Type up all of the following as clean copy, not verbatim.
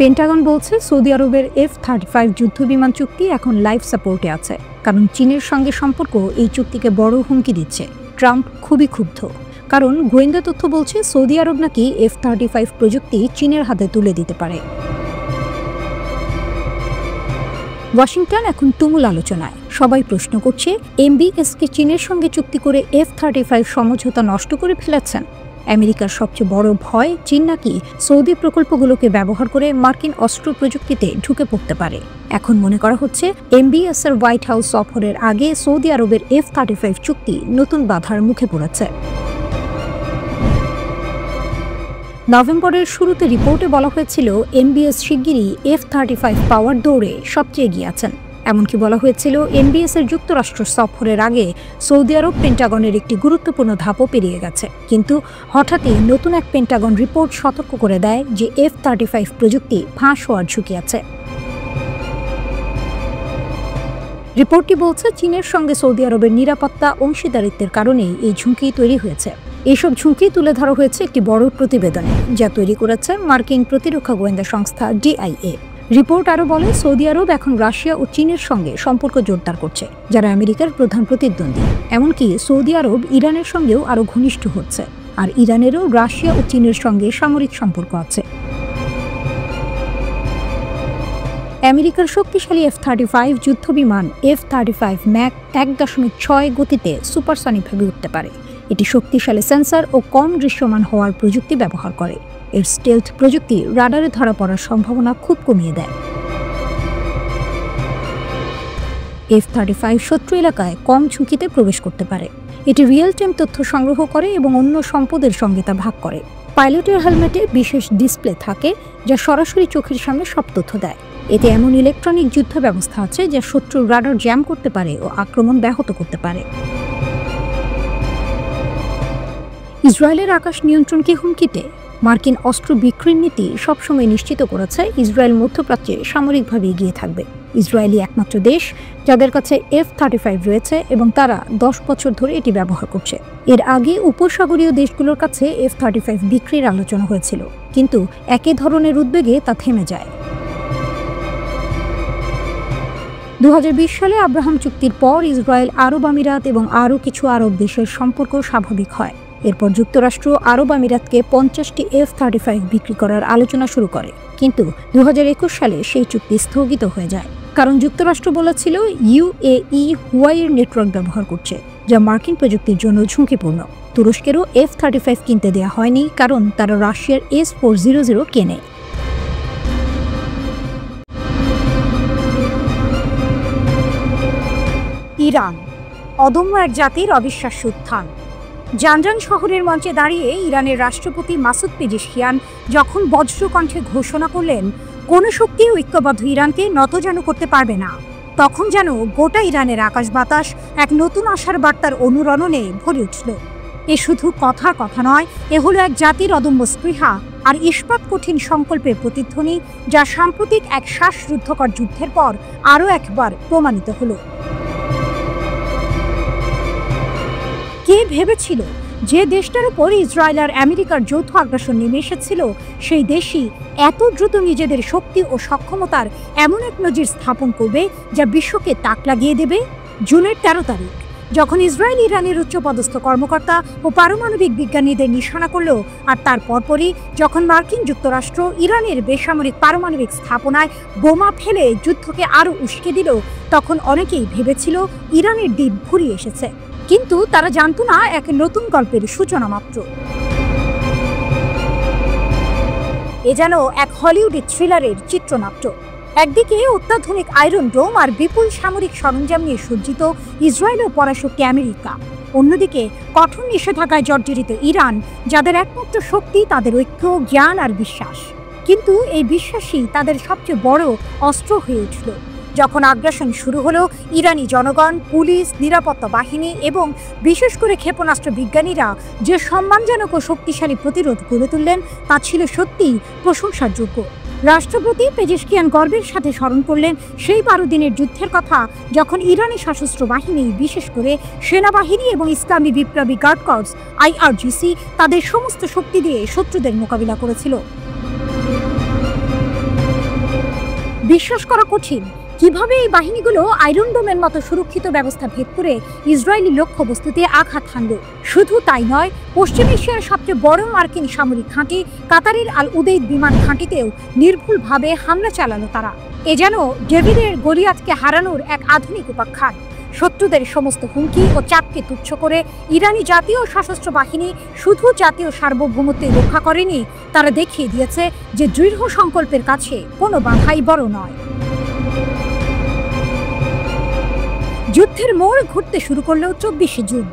Pentagon বলছে Saudi আরবের F-35 যুদ্ধবিমান চুক্তি এখন লাইফ সাপোর্টে আছে, কারণ চীনের সঙ্গে সম্পর্ক এই চুক্তিকে বড় হুমকি দিচ্ছে। ট্রাম্প খুবই ক্ষুব্ধ, কারণ গোয়েন্দা তথ্য বলছে সৌদি আরব নাকি F-35 প্রযুক্তি চীনের হাতে তুলে দিতে পারে। ওয়াশিংটন এখন তুমুল আলোচনায়। সবাই প্রশ্ন করছে, MBSকে চীনের সঙ্গে চুক্তি করে F-35 সমঝোতা নষ্ট করে ফেলেছেন। আমেরিকার সবচেয়ে বড় ভয় চীন নাকি সৌদি প্রকল্পগুলোকে ব্যবহার করে মার্কিন অস্ত্র প্রযুক্তিতে ঢুকে পড়তে পারে। এখন মনে করা হচ্ছে MBSের হোয়াইট হাউস সফরের আগে সৌদি আরবের F-35 চুক্তি নতুন বাধার মুখে পড়েছে। নভেম্বরের শুরুতে রিপোর্টে বলা হয়েছিল MBS শিগগিরই F-35 পাওয়ার দৌড়ে সবচেয়ে এগিয়ে আছেন। এমনকি বলা হয়েছিল MBSের যুক্তরাষ্ট্র সফরের আগে সৌদি আরব পেন্টাগনের একটি গুরুত্বপূর্ণ ধাপও পেরিয়ে গেছে। কিন্তু হঠাৎই নতুন এক পেন্টাগন রিপোর্ট সতর্ক করে দেয় যে F-35 প্রযুক্তি ফাঁস হওয়ার ঝুঁকি আছে। রিপোর্টটি বলছে চীনের সঙ্গে সৌদি আরবের নিরাপত্তা অংশীদারিত্বের কারণেই এই ঝুঁকি তৈরি হয়েছে। এইসব ঝুঁকি তুলে ধরা হয়েছে একটি বড় প্রতিবেদনে, যা তৈরি করেছে মার্কিন প্রতিরক্ষা গোয়েন্দা সংস্থা DIA। রিপোর্ট আরও বলে সৌদি আরব এখন রাশিয়া ও চীনের সঙ্গে সম্পর্ক জোরদার করছে, যারা আমেরিকার প্রধান প্রতিদ্বন্দ্বী। এমনকি সৌদি আরব ইরানের সঙ্গেও আরও ঘনিষ্ঠ হচ্ছে, আর ইরানেরও রাশিয়া ও চীনের সঙ্গে সামরিক সম্পর্ক আছে। আমেরিকার শক্তিশালী F-35 যুদ্ধবিমান F-35 ম্যাক 1.6 গতিতে সুপারসনিকভাবে উঠতে পারে। এটি শক্তিশালী সেন্সর ও কম দৃশ্যমান হওয়ার প্রযুক্তি ব্যবহার করে। এর স্টেলথ প্রযুক্তি রাডারে ধরা পড়ার সম্ভাবনা খুব কমিয়ে দেয়। F-35 শত্রু এলাকায় কম ঝুঁকিতে প্রবেশ করতে পারে। এটি রিয়েল টাইম তথ্য সংগ্রহ করে এবং অন্য সম্পদের সঙ্গে তা ভাগ করে। পাইলটের হেলমেটে বিশেষ ডিসপ্লে থাকে, যা সরাসরি চোখের সামনে সব তথ্য দেয়। এতে এমন ইলেকট্রনিক যুদ্ধ ব্যবস্থা আছে যা শত্রুর রাডার জ্যাম করতে পারে ও আক্রমণ ব্যাহত করতে পারে। ইসরায়েলের আকাশ নিয়ন্ত্রণ কি হুমকিতে? মার্কিন অস্ত্র বিক্রির নীতি সবসময় নিশ্চিত করেছে ইসরায়েল মধ্যপ্রাচ্যে সামরিকভাবে এগিয়ে থাকবে। ইসরায়েলি একমাত্র দেশ যাদের কাছে F-35 রয়েছে এবং তারা 10 বছর ধরে এটি ব্যবহার করছে। এর আগে উপসাগরীয় দেশগুলোর কাছে F-35 বিক্রির আলোচনা হয়েছিল, কিন্তু একই ধরনের উদ্বেগে তা থেমে যায়। 2020 সালে আব্রাহাম চুক্তির পর ইসরায়েল, আরব আমিরাত এবং আরও কিছু আরব দেশের সম্পর্ক স্বাভাবিক হয়। এরপর যুক্তরাষ্ট্র আরব আমিরাতকে 50টি F-35 বিক্রি করার আলোচনা শুরু করে, কিন্তু 2021 সালে সেই চুক্তি স্থগিত হয়ে যায়, কারণ যুক্তরাষ্ট্র বলেছিল UAE হুয়াইয়ের নেটওয়ার্ক ব্যবহার করছে, যা মার্কিন প্রযুক্তির জন্য ঝুঁকিপূর্ণ। তুরস্কেরও F-35 কিনতে দেওয়া হয়নি, কারণ তারা রাশিয়ার S-400 কেনে। ইরান অদম্য এক জাতির অবিশ্বাস্য উত্থান। জানজান শহরের মঞ্চে দাঁড়িয়ে ইরানের রাষ্ট্রপতি মাসুদ পেজেশকিয়ান যখন বজ্রকণ্ঠে ঘোষণা করলেন কোনো শক্তি ঐক্যবদ্ধ ইরানকে নতজানু করতে পারবে না, তখন যেন গোটা ইরানের আকাশ বাতাস এক নতুন আশার বার্তার অনুরণনে ভরে উঠল। এ শুধু কথার কথা নয়, এ হলো এক জাতির অদম্য স্পৃহা আর ইস্পাত কঠিন সংকল্পের প্রতিধ্বনি, যা সাম্প্রতিক এক শ্বাসরুদ্ধকর যুদ্ধের পর আরও একবার প্রমাণিত হলো। কে ভেবেছিল যে দেশটার উপর ইসরায়েল আর আমেরিকার যৌথ আগ্রাসন নেমে এসেছিল, সেই দেশই এত দ্রুত নিজেদের শক্তি ও সক্ষমতার এমন এক নজির স্থাপন করবে যা বিশ্বকে তাক লাগিয়ে দেবে? জুনের 13 তারিখ যখন ইসরায়েল ইরানের উচ্চপদস্থ কর্মকর্তা ও পারমাণবিক বিজ্ঞানীদের নিশানা করল, আর তার পরপরই যখন মার্কিন যুক্তরাষ্ট্র ইরানের বেসামরিক পারমাণবিক স্থাপনায় বোমা ফেলে যুদ্ধকে আরও উস্কে দিল, তখন অনেকেই ভেবেছিল ইরানের দিন ফুরিয়ে এসেছে। কিন্তু তারা জানতো না, এক নতুন গল্পের সূচনা মাত্র। এ যেন এক হলিউডের থ্রিলারের চিত্রনাট্য। একদিকে অত্যাধুনিক আয়রন ডোম আর বিপুল সামরিক সরঞ্জাম নিয়ে সজ্জিত ইসরায়েল ও পরাশক্তি আমেরিকা, অন্যদিকে কঠোর নিষেধাজ্ঞায় জর্জরিত ইরান, যাদের একমাত্র শক্তি তাদের ঐক্য, জ্ঞান আর বিশ্বাস। কিন্তু এই বিশ্বাসই তাদের সবচেয়ে বড় অস্ত্র হয়ে উঠল যখন আগ্রাসন শুরু হলো। ইরানি জনগণ, পুলিশ, নিরাপত্তা বাহিনী এবং বিশেষ করে ক্ষেপণাস্ত্র বিজ্ঞানীরা যে সম্মানজনক ও শক্তিশালী প্রতিরোধ গড়ে তুললেন, তা ছিল সত্যিই প্রশংসার যোগ্য। রাষ্ট্রপতি পেজেশকিয়ান গর্বের সাথে স্মরণ করলেন সেই 12 দিনের যুদ্ধের কথা, যখন ইরানি সশস্ত্র বাহিনী, বিশেষ করে সেনাবাহিনী এবং ইসলামী বিপ্লবী গার্ড কর্পস IRGC তাদের সমস্ত শক্তি দিয়ে শত্রুদের মোকাবিলা করেছিল। বিশ্বাস করা কঠিন কিভাবে এই বাহিনীগুলো আয়রন ডোমের মতো সুরক্ষিত ব্যবস্থা ভেদ করে ইসরায়েলি লক্ষ্যবস্তুতে আঘাত হানল। শুধু তাই নয়, পশ্চিম এশিয়ার সবচেয়ে বড় মার্কিন সামরিক ঘাঁটি কাতারের আল উদেইদ বিমান ঘাঁটিতেও নির্ভুলভাবে হামলা চালালো তারা। এ যেন ডেভিডের গলিয়াতকে হারানোর এক আধুনিক উপাখ্যান। শত্রুদের সমস্ত হুমকি ও চাপকে তুচ্ছ করে ইরানি জাতীয় সশস্ত্র বাহিনী শুধু জাতীয় সার্বভৌমত্ব রক্ষা করেনি, তারা দেখিয়ে দিয়েছে যে দৃঢ় সংকল্পের কাছে কোনো বাধাই বড় নয়। যুদ্ধের মোড় ঘুরতে শুরু করল 24শে জুন।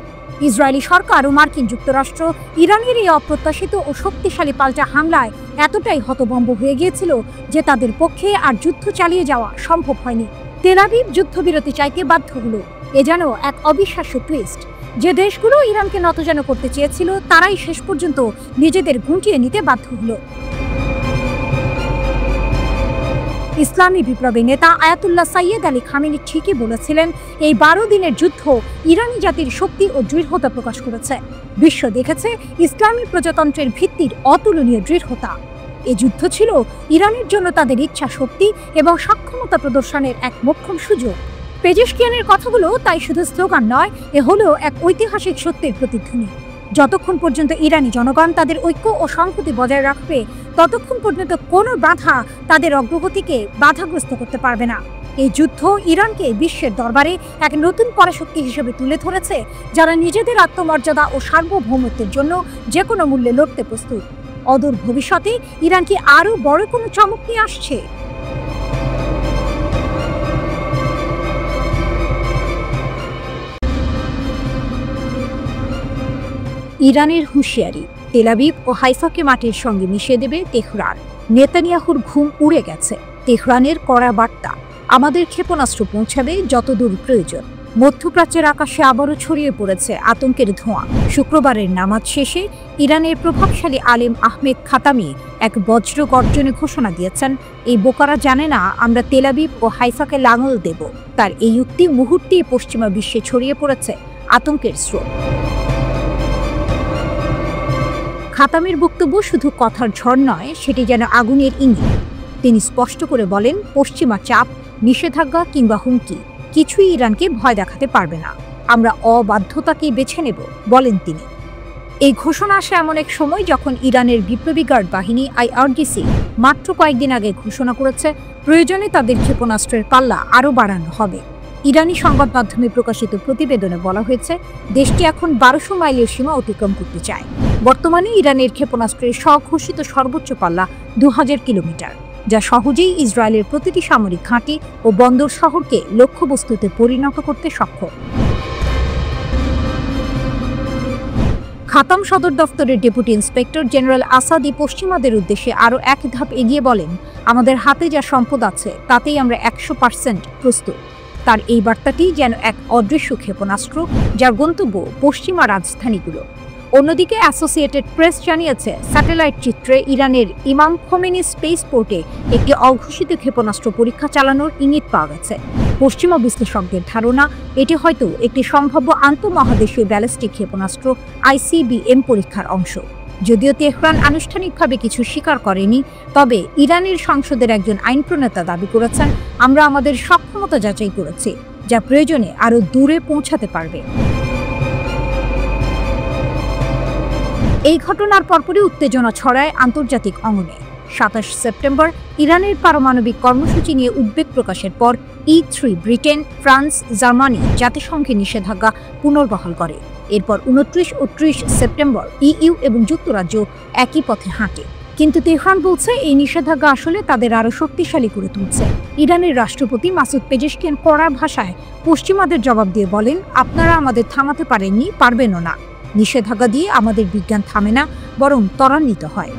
ইসরায়েলি সরকার ও মার্কিন যুক্তরাষ্ট্র ইরানের এই অপ্রত্যাশিত ও শক্তিশালী পাল্টা হামলায় এতটাই হতভম্ব হয়ে গিয়েছিল যে তাদের পক্ষে আর যুদ্ধ চালিয়ে যাওয়া সম্ভব হয়নি। তেল আবিব যুদ্ধবিরতি চাইতে বাধ্য হলো। এ যেন এক অবিশ্বাস্য টুইস্ট। যে দেশগুলো ইরানকে নতজানু করতে চেয়েছিল তারাই শেষ পর্যন্ত নিজেদের গুটিয়ে নিতে বাধ্য হলো। ইসলামী বিপ্লবী নেতা আয়াতুল্লাহ সাইয়েদ আলী খামেনি ঠিকই বলেছিলেন, এই 12 দিনের যুদ্ধ ইরানি জাতির শক্তি ও দৃঢ়তা প্রকাশ করেছে। বিশ্ব দেখেছে ইসলামী প্রজাতন্ত্রের ভিত্তির অতুলনীয় দৃঢ়তা। এই যুদ্ধ ছিল ইরানের জন্য তাদের ইচ্ছা শক্তি এবং সক্ষমতা প্রদর্শনের এক মোক্ষম সুযোগ। পেজেশকিয়ানের কথাগুলো তাই শুধু স্লোগান নয়, এ হলো এক ঐতিহাসিক সত্যের প্রতিধ্বনি। যতক্ষণ পর্যন্ত ইরানি জনগণ তাদের ঐক্য ও সংহতি বজায় রাখবে, ততক্ষণ পর্যন্ত কোনো বাধা তাদের অগ্রগতিকে বাধাগ্রস্ত করতে পারবে না। এই যুদ্ধ ইরানকে বিশ্বের দরবারে এক নতুন পরাশক্তি হিসেবে তুলে ধরেছে, যারা নিজেদের আত্মমর্যাদা ও সার্বভৌমত্বের জন্য যে কোনো মূল্যে লড়তে প্রস্তুত। অদূর ভবিষ্যতে ইরান কি আরও বড় কোনো চমক নিয়ে আসছে? ইরানের হুঁশিয়ারি, তেল আবিব ও হাইফাকে মাটির সঙ্গে মিশিয়ে দেবে তেহরান। নেতানিয়াহুর ঘুম উড়ে গেছে। তেহরানের কড়া বার্তা, আমাদের ক্ষেপণাস্ত্র পৌঁছাবে যতদূর প্রয়োজন। মধ্যপ্রাচ্যের আকাশে আবারও ছড়িয়ে পড়েছে আতঙ্কের ধোঁয়া। শুক্রবারের নামাজ শেষে ইরানের প্রভাবশালী আলেম আহমেদ খাতামি এক বজ্র গর্জনে ঘোষণা দিয়েছেন, এই বোকারা জানে না আমরা তেল আবিব ও হাইফাকে লাঙল দেব। তার এই উক্তি মুহূর্তেই পশ্চিমা বিশ্বে ছড়িয়ে পড়েছে আতঙ্কের স্রোত। খাতামের বক্তব্য শুধু কথার ঝড় নয়, সেটি যেন আগুনের ইঙ্গিত। তিনি স্পষ্ট করে বলেন, পশ্চিমা চাপ, নিষেধাজ্ঞা কিংবা হুমকি কিছুই ইরানকে ভয় দেখাতে পারবে না। আমরা অবাধ্যতাকেই বেছে নেব, বলেন তিনি। এই ঘোষণা আসে এমন এক সময় যখন ইরানের বিপ্লবী গার্ড বাহিনী আইআরজিসি মাত্র কয়েকদিন আগে ঘোষণা করেছে প্রয়োজনে তাদের ক্ষেপণাস্ত্রের পাল্লা আরও বাড়ানো হবে। ইরানি সংবাদ মাধ্যমে প্রকাশিত প্রতিবেদনে বলা হয়েছে, দেশটি এখন 1200 মাইলের সীমা অতিক্রম করতে চায়। বর্তমানে ইরানের ক্ষেপণাস্ত্রের স্বঘোষিত সর্বোচ্চ পাল্লা 2000 কিলোমিটার, যা সহজেই ইসরায়েলের প্রতিটি সামরিক ঘাঁটি ও বন্দর শহরকে লক্ষ্যবস্তুতে পরিণত করতে সক্ষম। খাতাম সদর দফতরের ডেপুটি ইন্সপেক্টর জেনারেল আসাদি পশ্চিমাদের উদ্দেশ্যে আরও এক ধাপ এগিয়ে বলেন, আমাদের হাতে যা সম্পদ আছে তাতেই আমরা 100% প্রস্তুত। তার এই বার্তাটি যেন এক অদৃশ্য ক্ষেপণাস্ত্র, যার গন্তব্য পশ্চিমা রাজধানীগুলো। অন্যদিকে অ্যাসোসিয়েটেড প্রেস জানিয়েছে, স্যাটেলাইট চিত্রে ইরানের ইমাম খোমেনি স্পেস পোর্টে একটি অঘোষিত ক্ষেপণাস্ত্র পরীক্ষা চালানোর ইঙ্গিত পাওয়া গেছে। পশ্চিমা বিশ্লেষকদের ধারণা, এটি হয়তো একটি সম্ভাব্য আন্তঃমহাদেশীয় ব্যালিস্টিক ক্ষেপণাস্ত্র ICBM পরীক্ষার অংশ। যদিও তেহরান আনুষ্ঠানিকভাবে কিছু স্বীকার করেনি, তবে ইরানের সংসদের একজন আইন প্রণেতা দাবি করেছেন, আমরা আমাদের সক্ষমতা যাচাই করেছি, যা প্রয়োজনে আরও দূরে পৌঁছাতে পারবে। এই ঘটনার পরপরই উত্তেজনা ছড়ায় আন্তর্জাতিক অঙ্গনে। 27 সেপ্টেম্বর ইরানের পারমাণবিক কর্মসূচি নিয়ে উদ্বেগ প্রকাশের পর E3 ব্রিটেন, ফ্রান্স, জার্মানি জাতিসংঘে নিষেধাজ্ঞা পুনর্বহাল করে। এরপর 29 ও 30 সেপ্টেম্বর EU এবং যুক্তরাজ্য একই পথে হাঁটে। কিন্তু তেহরান বলছে, এই নিষেধাজ্ঞা আসলে তাদের আরও শক্তিশালী করে তুলছে। ইরানের রাষ্ট্রপতি মাসুদ পেজেশকিয়ান কড়া ভাষায় পশ্চিমাদের জবাব দিয়ে বলেন, আপনারা আমাদের থামাতে পারেননি, পারবেনও না। নিষেধাজ্ঞা দিয়ে আমাদের বিজ্ঞান থামে না, বরং ত্বরান্বিত হয়।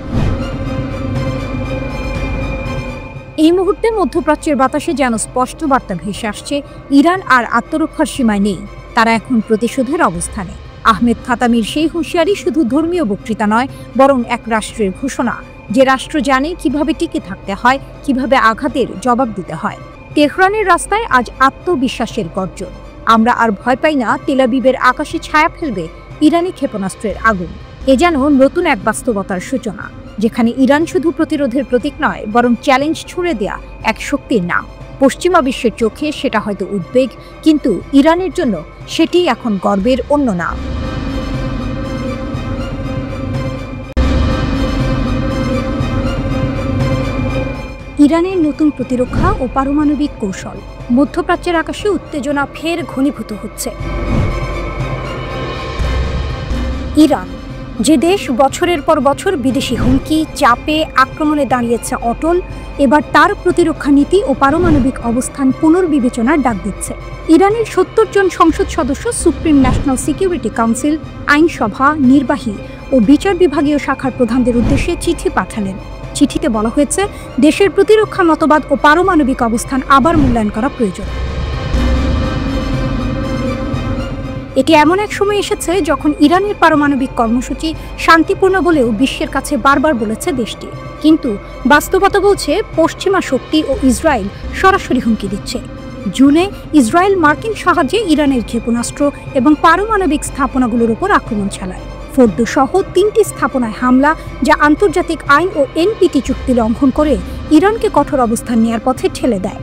এই মুহূর্তে মধ্যপ্রাচ্যের বাতাসে যেন স্পষ্ট বার্তা ভেসে আসছে, ইরান আর আত্মরক্ষার সীমায় নেই, তারা এখন প্রতিশোধের অবস্থানে। আহমেদ খাতামির সেই হুঁশিয়ারি শুধু ধর্মীয় বক্তৃতা নয়, বরং এক রাষ্ট্রের ঘোষণা, যে রাষ্ট্র জানে কিভাবে টিকে থাকতে হয়, কিভাবে আঘাতের জবাব দিতে হয়। তেহরানের রাস্তায় আজ আত্মবিশ্বাসের গর্জন। আমরা আর ভয় পাই না, তেল আবিবের আকাশে ছায়া ফেলবে ইরানি ক্ষেপণাস্ত্রের আগুন। এ যেন নতুন এক বাস্তবতার সূচনা, যেখানে ইরান শুধু প্রতিরোধের প্রতীক নয়, বরং চ্যালেঞ্জ ছুড়ে দেয়া এক শক্তির নাম। পশ্চিমা বিশ্বের চোখে সেটা হয়তো উদ্বেগ, কিন্তু ইরানের জন্য সেটি এখন গর্বের অন্য নাম। ইরানের নতুন প্রতিরক্ষা ও পারমাণবিক কৌশল। মধ্যপ্রাচ্যের আকাশে উত্তেজনা ফের ঘনীভূত হচ্ছে। ইরান, যে দেশ বছরের পর বছর বিদেশি হুমকি, চাপে, আক্রমণে দাঁড়িয়েছে অটল, এবার তার প্রতিরক্ষা নীতি ও পারমাণবিক অবস্থান পুনর্বিবেচনার ডাক দিচ্ছে। ইরানের ৭০ জন সংসদ সদস্য সুপ্রিম ন্যাশনাল সিকিউরিটি কাউন্সিল, আইনসভা, নির্বাহী ও বিচার বিভাগীয় শাখার প্রধানদের উদ্দেশ্যে চিঠি পাঠালেন। চিঠিতে বলা হয়েছে, দেশের প্রতিরক্ষা মতবাদ ও পারমাণবিক অবস্থান আবার মূল্যায়ন করা প্রয়োজন। এটি এমন এক সময় এসেছে যখন ইরানের পারমাণবিক কর্মসূচি শান্তিপূর্ণ বলেও বিশ্বের কাছে বারবার বলেছে দেশটি, কিন্তু বাস্তবতা বলছে পশ্চিমা শক্তি ও ইসরায়েল সরাসরি হুমকি দিচ্ছে। জুনে ইসরায়েল মার্কিন সাহায্যে ইরানের ক্ষেপণাস্ত্র এবং পারমাণবিক স্থাপনাগুলোর উপর আক্রমণ চালায়। ফোর্দো সহ ৩টি স্থাপনায় হামলা, যা আন্তর্জাতিক আইন ও এনপিটি চুক্তি লঙ্ঘন করে ইরানকে কঠোর অবস্থান নেয়ার পথে ঠেলে দেয়।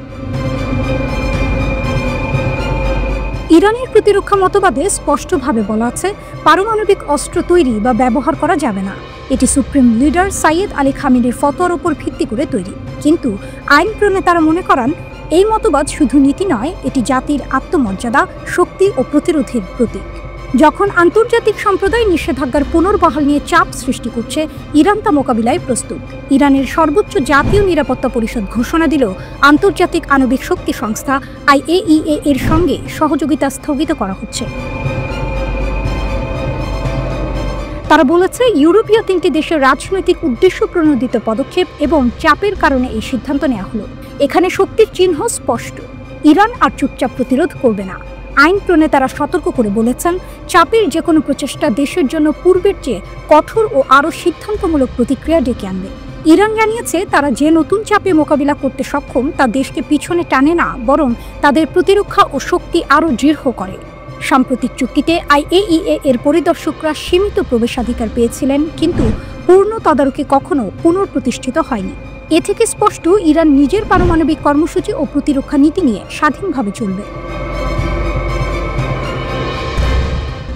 ইরানের প্রতিরক্ষা মতবাদে স্পষ্টভাবে বলা আছে, পারমাণবিক অস্ত্র তৈরি বা ব্যবহার করা যাবে না। এটি সুপ্রিম লিডার সাইয়েদ আলী খামেনির ফতোয়ার উপর ভিত্তি করে তৈরি। কিন্তু আইন প্রণেতারা মনে করেন, এই মতবাদ শুধু নীতি নয়, এটি জাতির আত্মমর্যাদা, শক্তি ও প্রতিরোধের প্রতীক। যখন আন্তর্জাতিক সম্প্রদায় নিষেধাজ্ঞার পুনর্বহাল নিয়ে চাপ সৃষ্টি করছে, ইরান তা মোকাবিলায় প্রস্তুত। ইরানের সর্বোচ্চ জাতীয় নিরাপত্তা পরিষদ ঘোষণা দিল, আন্তর্জাতিক আণবিক শক্তি সংস্থা IAEA এর সঙ্গে সহযোগিতা স্থগিত করা হচ্ছে। তারা বলেছে, ইউরোপীয় 3টি দেশের রাজনৈতিক উদ্দেশ্য প্রণোদিত পদক্ষেপ এবং চাপের কারণে এই সিদ্ধান্ত নেওয়া হলো। এখানে শক্তির চিহ্ন স্পষ্ট, ইরান আর চুপচাপ প্রতিরোধ করবে না। আইন প্রণেতারা সতর্ক করে বলেছেন, চাপের যে কোনো প্রচেষ্টা দেশের জন্য পূর্বের চেয়ে কঠোর ও আরও সিদ্ধান্তমূলক প্রতিক্রিয়া ডেকে আনবে। ইরান জানিয়েছে, তারা যে নতুন চাপে মোকাবিলা করতে সক্ষম তা দেশকে পিছনে টানে না, বরং তাদের প্রতিরক্ষা ও শক্তি আরও দৃঢ় করে। সাম্প্রতিক চুক্তিতে IAEA এর পরিদর্শকরা সীমিত প্রবেশাধিকার পেয়েছিলেন, কিন্তু পূর্ণ তদারকি কখনো পুনঃপ্রতিষ্ঠিত হয়নি। এ থেকে স্পষ্ট, ইরান নিজের পারমাণবিক কর্মসূচি ও প্রতিরক্ষা নীতি নিয়ে স্বাধীনভাবে চলবে।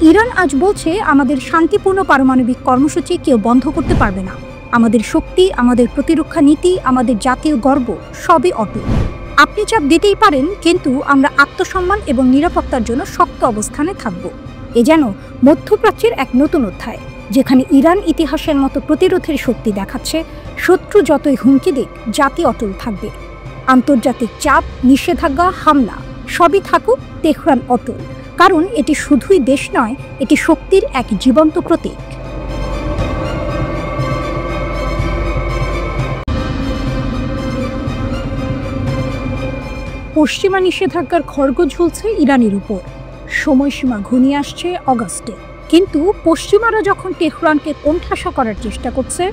ইরান আজ বলছে, আমাদের শান্তিপূর্ণ পারমাণবিক কর্মসূচি কেউ বন্ধ করতে পারবে না। আমাদের শক্তি, আমাদের প্রতিরক্ষা নীতি, আমাদের জাতীয় গর্ব সবই অটুট। আপনি চাপ দিতেই পারেন, কিন্তু আমরা আত্মসম্মান এবং নিরাপত্তার জন্য শক্ত অবস্থানে থাকব। এ যেন মধ্যপ্রাচ্যের এক নতুন অধ্যায়, যেখানে ইরান ইতিহাসের মতো প্রতিরোধের শক্তি দেখাচ্ছে। শত্রু যতই হুমকি দিক, জাতি অটল থাকবে। আন্তর্জাতিক চাপ, নিষেধাজ্ঞা, হামলা সবই থাকুক, তেহরান অটল, কারণ এটি শুধুই দেশ নয়, এটি শক্তির এক জীবন্ত প্রতীক। পশ্চিমা নিষেধাজ্ঞার খড়গ ঝুলছে ইরানের উপর। সময়সীমা ঘনিয়ে আসছে অগাস্টে, কিন্তু পশ্চিমারা যখন তেহরানকে কোণঠাসা করার চেষ্টা করছে,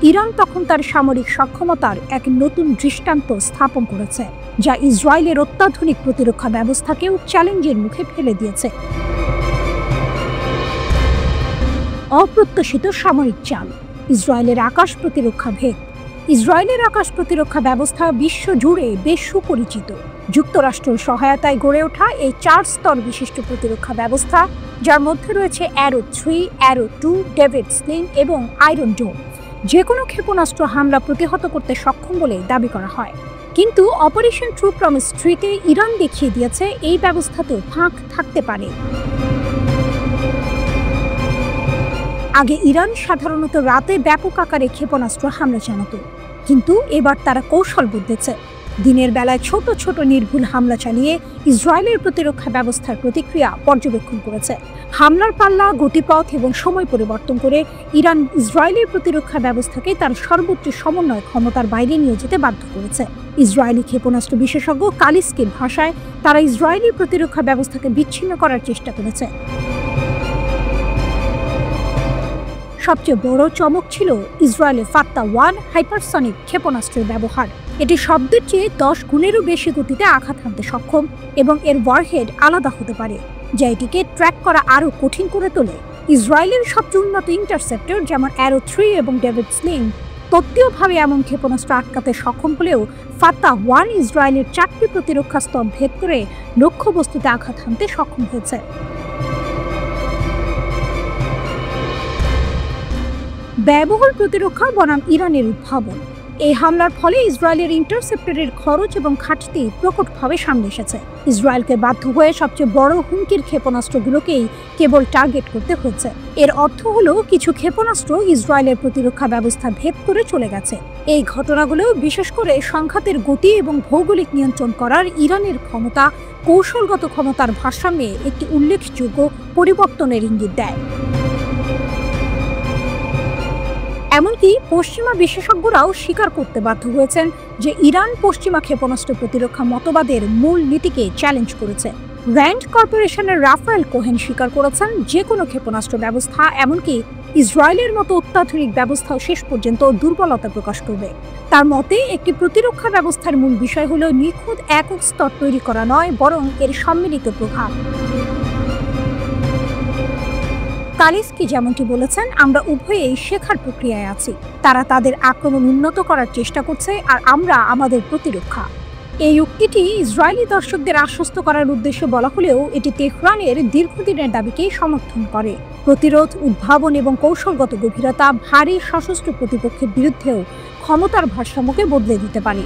ইরান তখন তার সামরিক সক্ষমতার এক নতুন দৃষ্টান্ত স্থাপন করেছে, যা ইসরায়েলের অত্যাধুনিক প্রতিরক্ষা ব্যবস্থাকেও চ্যালেঞ্জের মুখে ফেলে দিয়েছে। অপ্রত্যাশিত সামরিক চাল, ইসরায়েলের আকাশ প্রতিরক্ষা ভেদ। ইসরায়েলের আকাশ প্রতিরক্ষা ব্যবস্থা বিশ্বজুড়ে বেশ সুপরিচিত। যুক্তরাষ্ট্রের সহায়তায় গড়ে ওঠা এই 4 স্তর বিশিষ্ট প্রতিরক্ষা ব্যবস্থা, যার মধ্যে রয়েছে অ্যারো 3, অ্যারো 2, ডেভিড স্লিং এবং আয়রন ডোম, যে কোনো ক্ষেপণাস্ত্র হামলা প্রতিহত করতে সক্ষম বলে দাবি করা হয়। কিন্তু অপারেশন ট্রু প্রমিস 3-তে ইরান দেখিয়ে দিয়েছে, এই ব্যবস্থাতেও ফাঁক থাকতে পারে। আগে ইরান সাধারণত রাতে ব্যাপক আকারে ক্ষেপণাস্ত্র হামলা চালাতো, কিন্তু এবার তারা কৌশল বদলেছে। দিনের বেলায় ছোট ছোট নির্ভুল হামলা চালিয়ে ইসরায়েলের প্রতিরক্ষা ব্যবস্থার প্রতিক্রিয়া পর্যবেক্ষণ করেছে। হামলার পাল্লা, গতিপথ এবং সময় পরিবর্তন করে ইরান ইসরায়েলের প্রতিরক্ষা ব্যবস্থাকে তার সর্বোচ্চ সমন্বয় ক্ষমতার বাইরে নিয়ে যেতে বাধ্য করেছে। ইসরায়েলি ক্ষেপণাস্ত্র বিশেষজ্ঞ কালিস্কির ভাষায়, তারা ইসরায়েলি প্রতিরক্ষা ব্যবস্থাকে বিচ্ছিন্ন করার চেষ্টা করেছে। সবচেয়ে বড় চমক ছিল ইসরায়েলের ফাত্তা-1 হাইপারসনিক ক্ষেপণাস্ত্রের ব্যবহার। এটি শব্দের চেয়ে 10 গুণেরও বেশি গতিতে আঘাত হানতে সক্ষম এবং এর ওয়ারহেড আলাদা হতে পারে, যা এটিকে ট্র্যাক করা আরও কঠিন করে তোলে। ইসরায়েলের সবচেয়ে উন্নত ইন্টারসেপ্টর যেমন অ্যারো 3 এবং ডেভিড স্লিং তত্ত্বীয়ভাবে এমন ক্ষেপণাস্ত্র আটকাতে সক্ষম হলেও ফাত্তাহ 1 ইসরায়েলের 4টি প্রতিরক্ষা স্তর ভেদ করে লক্ষ্যবস্তুতে আঘাত হানতে সক্ষম হয়েছে। ব্যয়বহুল প্রতিরক্ষা বনাম ইরানের উদ্ভাবন। এই হামলার ফলে ইসরায়েলের ইন্টারসেপ্টরের খরচ এবং ঘাটতি প্রকটভাবে সামনে এসেছে। ইসরায়েলকে বাধ্য হয়ে সবচেয়ে বড় হুমকির ক্ষেপণাস্ত্রগুলোকেই কেবল টার্গেট করতে হচ্ছে। এর অর্থ হলো কিছু ক্ষেপণাস্ত্র ইসরায়েলের প্রতিরক্ষা ব্যবস্থা ভেদ করে চলে গেছে। এই ঘটনাগুলো বিশেষ করে সংঘাতের গতি এবং ভৌগোলিক নিয়ন্ত্রণ করার ইরানের ক্ষমতা, কৌশলগত ক্ষমতার ভারসাম্যে একটি উল্লেখযোগ্য পরিবর্তনের ইঙ্গিত দেয়। এমনকি পশ্চিমা বিশেষজ্ঞরাও স্বীকার করতে বাধ্য হয়েছেন যে ইরান পশ্চিমা ক্ষেপণাস্ত্র প্রতিরক্ষা মতবাদের মূল নীতিকে চ্যালেঞ্জ করেছে। র্যান্ড কর্পোরেশনের রাফায়েল কোহেন স্বীকার করেছেন যে কোনো ক্ষেপণাস্ত্র ব্যবস্থা, এমনকি ইসরায়েলের মতো অত্যাধুনিক ব্যবস্থাও শেষ পর্যন্ত দুর্বলতা প্রকাশ করবে। তার মতে একটি প্রতিরক্ষা ব্যবস্থার মূল বিষয় হলো নিখুঁত একক স্তর তৈরি করা নয়, বরং এর সম্মিলিত প্রভাব। কালিস্কি যেমনটি বলেছেন, আমরা উভয়েই শেখার প্রক্রিয়ায় আছি। তারা তাদের আক্রমণ উন্নত করার চেষ্টা করছে আর আমরা আমাদের প্রতিরক্ষা। এই উক্তিটি ইসরায়েলি দর্শকদের আশ্বস্ত করার উদ্দেশ্যে বলা হলেও এটি তেহরানের দীর্ঘদিনের দাবিকেই সমর্থন করে। প্রতিরোধ, উদ্ভাবন এবং কৌশলগত গভীরতা ভারী সশস্ত্র প্রতিপক্ষের বিরুদ্ধেও ক্ষমতার ভারসাম্যকে বদলে দিতে পারে।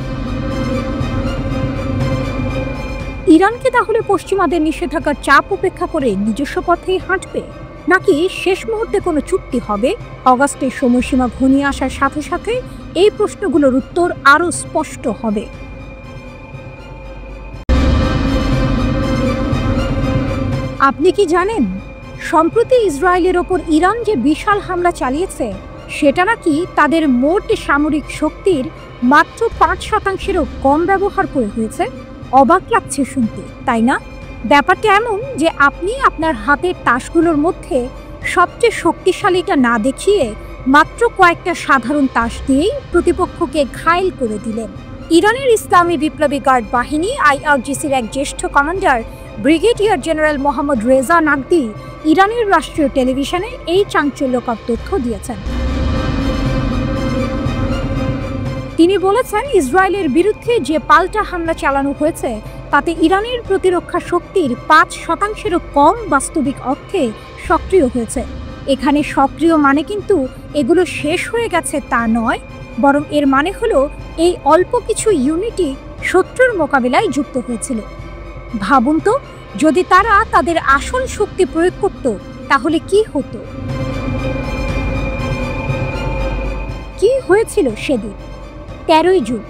ইরানকে তাহলে পশ্চিমাদের নিষেধাজ্ঞার চাপ উপেক্ষা করে নিজস্ব পথেই হাঁটবে, নাকি শেষ মুহূর্তে কোনো চুক্তি হবে? অগাস্টের সময়সীমা ঘনিয়ে আসার সাথে সাথে এই প্রশ্নগুলোর উত্তর আরও স্পষ্ট হবে। আপনি কি জানেন, সম্প্রতি ইসরায়েলের ওপর ইরান যে বিশাল হামলা চালিয়েছে সেটা নাকি তাদের মোট সামরিক শক্তির মাত্র 5%-এরও কম ব্যবহার করে হয়েছে? অবাক লাগছে শুনতে, তাই না? ব্যাপারটা এমন যে আপনি আপনার হাতের তাসগুলোর মধ্যে সবচেয়ে শক্তিশালীটা না দেখিয়ে মাত্র কয়েকটা সাধারণ তাস দিয়েই প্রতিপক্ষকে ঘায়েল করে দিলেন। ইরানের ইসলামী বিপ্লবী গার্ড বাহিনী IRGCর এক জ্যেষ্ঠ commander brigadier general Mohammad Reza নাগদি ইরানের রাষ্ট্রীয় টেলিভিশনে এই চাঞ্চল্যকর তথ্য দিয়েছেন। তিনি বলেছেন, ইসরায়েলের বিরুদ্ধে যে পাল্টা হামলা চালানো হয়েছে তাতে ইরানের প্রতিরক্ষা শক্তির 5%-এরও কম বাস্তবিক অর্থে সক্রিয় হয়েছে। এখানে সক্রিয় মানে কিন্তু এগুলো শেষ হয়ে গেছে তা নয়, বরং এর মানে হলো এই অল্প কিছু ইউনিটই শত্রুর মোকাবিলায় যুক্ত হয়েছিল। ভাবুন তো, যদি তারা তাদের আসল শক্তি প্রয়োগ করত তাহলে কি হতো? কি হয়েছিল সেদিন 13ই জুন,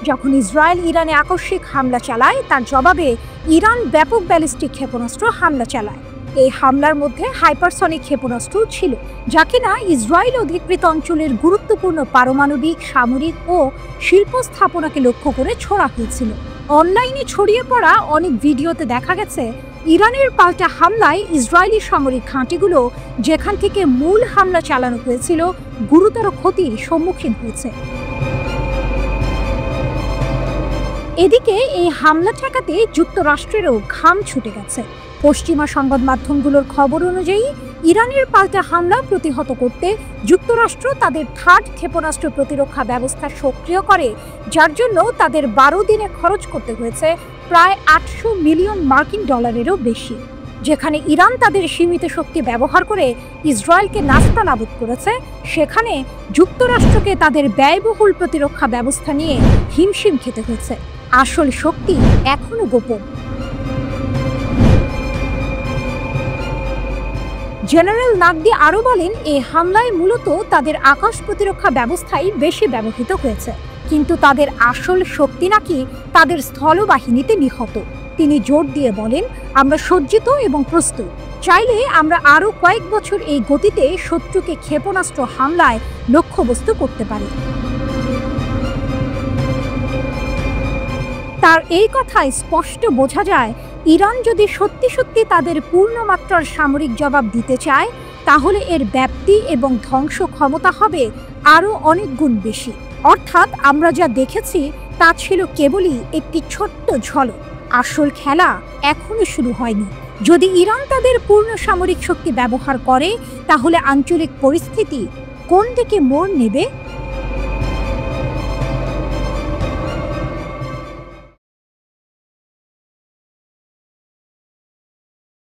যখন ইসরায়েল ইরানে আকস্মিক হামলা চালায়। তার জবাবে ইরান ব্যাপক ব্যালিস্টিক ক্ষেপণাস্ত্র হামলা চালায়। এই হামলার মধ্যে হাইপারসনিক ক্ষেপণাস্ত্র ছিল, যা কিনা ইসরায়েল অধিকৃত অঞ্চলের গুরুত্বপূর্ণ পারমাণবিক, সামরিক ও শিল্প স্থাপনাকে লক্ষ্য করে ছোড়া হয়েছিল। অনলাইনে ছড়িয়ে পড়া অনেক ভিডিওতে দেখা গেছে ইরানের পাল্টা হামলায় ইসরায়েলি সামরিক ঘাঁটিগুলো, যেখান থেকে মূল হামলা চালানো হয়েছিল, গুরুতর ক্ষতির সম্মুখীন হয়েছে। এদিকে এই হামলা ঠেকাতে যুক্তরাষ্ট্রেরও ঘাম ছুটে গেছে। পশ্চিমা সংবাদ মাধ্যমগুলোর খবর অনুযায়ী ইরানের পাল্টা হামলা প্রতিহত করতে যুক্তরাষ্ট্র তাদের থার্ড ক্ষেপণাস্ত্র প্রতিরক্ষা ব্যবস্থা সক্রিয় করে, যার জন্য তাদের 12 দিনে খরচ করতে হয়েছে প্রায় $800 মিলিয়ন বেশি। যেখানে ইরান তাদের সীমিত শক্তি ব্যবহার করে ইসরায়েলকে নাস্তানাবুদ করেছে, সেখানে যুক্তরাষ্ট্রকে তাদের ব্যয়বহুল প্রতিরক্ষা ব্যবস্থা নিয়ে হিমশিম খেতে হয়েছে। আসল শক্তি এখনো গোপন। জেনারেল নাগদি আরও বলেন, এই হামলায় মূলত তাদের আকাশ প্রতিরক্ষা ব্যবস্থাই বেশি ব্যবহৃত হয়েছে, কিন্তু তাদের আসল শক্তি নাকি তাদের স্থলবাহিনীতে নিহত। তিনি জোর দিয়ে বলেন, আমরা সজ্জিত এবং প্রস্তুত। চাইলে আমরা আরও কয়েক বছর এই গতিতে শত্রুকে ক্ষেপণাস্ত্র হামলায় লক্ষ্যবস্তু করতে পারি। তার এই কথায় স্পষ্ট বোঝা যায়, ইরান যদি সত্যি সত্যি তাদের পূর্ণমাত্রার সামরিক জবাব দিতে চায়, তাহলে এর ব্যাপ্তি এবং ধ্বংস ক্ষমতা হবে আরও অনেক গুণ বেশি। অর্থাৎ আমরা যা দেখেছি তা ছিল কেবলই একটি ছোট্ট ঝলক। আসল খেলা এখনো শুরু হয়নি। যদি ইরান তাদের পূর্ণ সামরিক শক্তি ব্যবহার করে, তাহলে আঞ্চলিক পরিস্থিতি কোন দিকে মোড় নেবে